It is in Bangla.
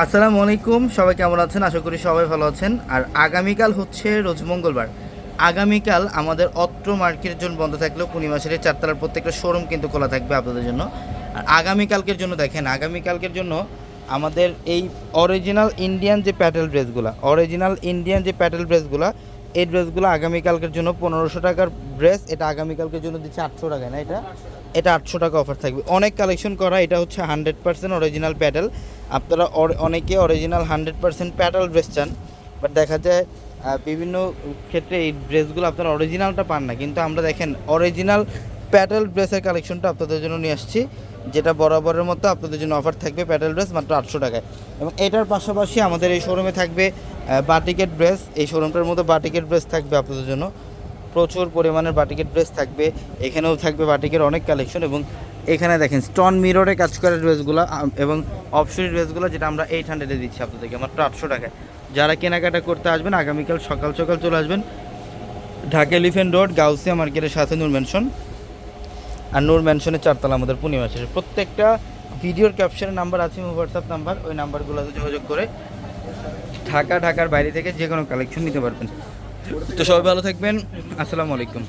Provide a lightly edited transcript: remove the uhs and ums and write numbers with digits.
আসসালামু আলাইকুম, সবাই কেমন আছেন? আশা করি সবাই ভালো আছেন। আর আগামীকাল হচ্ছে রোজ মঙ্গলবার। আগামীকাল আমাদের অত্র মার্কেটের জন্য বন্ধ থাকলেও পূর্ণিমাসের চারতলার প্রত্যেকটা শোরুম কিন্তু খোলা থাকবে আপনাদের জন্য। আর আগামীকালকের জন্য দেখেন, আগামীকালকের জন্য আমাদের এই অরিজিনাল ইন্ডিয়ান যে প্যাটেল ড্রেসগুলো এই ড্রেসগুলো আগামীকালকের জন্য 1500 টাকার ড্রেস, এটা আগামীকালকের জন্য দিচ্ছে 800 টাকায়, না এটা 800 টাকা অফার থাকবে। অনেক কালেকশন করা, এটা হচ্ছে 100% অরিজিনাল প্যাটেল। আপনারা অনেকে অরিজিনাল 100% প্যাটেল ড্রেস চান, বাট দেখা যায় বিভিন্ন ক্ষেত্রে এই ড্রেসগুলো আপনারা অরিজিনালটা পান না, কিন্তু আমরা দেখেন অরিজিনাল প্যাটেল ড্রেসের কালেকশনটা আপনাদের জন্য নিয়ে আসছি, যেটা বরাবরের মতো আপনাদের জন্য অফার থাকবে। প্যাটেল ড্রেস মাত্র 800 টাকায়। এবং এটার পাশাপাশি আমাদের এই শোরুমে থাকবে বাটিকের ড্রেস। এই শোরুমটার মধ্যে বাটিকের ড্রেস থাকবে আপনাদের জন্য, প্রচুর পরিমাণের বাটিকের ড্রেস থাকবে। এখানেও থাকবে বাটিকের অনেক কালেকশন। এবং এখানে দেখেন স্টোন মিররে কাজ করা ড্রেসগুলো এবং অপশন ড্রেসগুলো, যেটা আমরা 800-এ দিচ্ছি আপনাদেরকে মাত্র 800 টাকায়। যারা কেনাকাটা করতে আসবেন আগামীকাল সকাল সকাল চলে আসবেন ঢাকা এলিফ্যান্ট রোড গাউসিয়া মার্কেটের সাথে নূর ম্যানশন, আর নূর ম্যানশনের চারতলা আমাদের পূর্ণিমাসের। প্রত্যেকটা ভিডিওর ক্যাপশনের নাম্বার আছে, হোয়াটসঅ্যাপ নাম্বার, ওই নাম্বারগুলোতে যোগাযোগ করে ঢাকার বাইরে থেকে যে কোনো কালেকশন নিতে পারবেন। তো সবাই ভালো থাকবেন, আসসালামু আলাইকুম।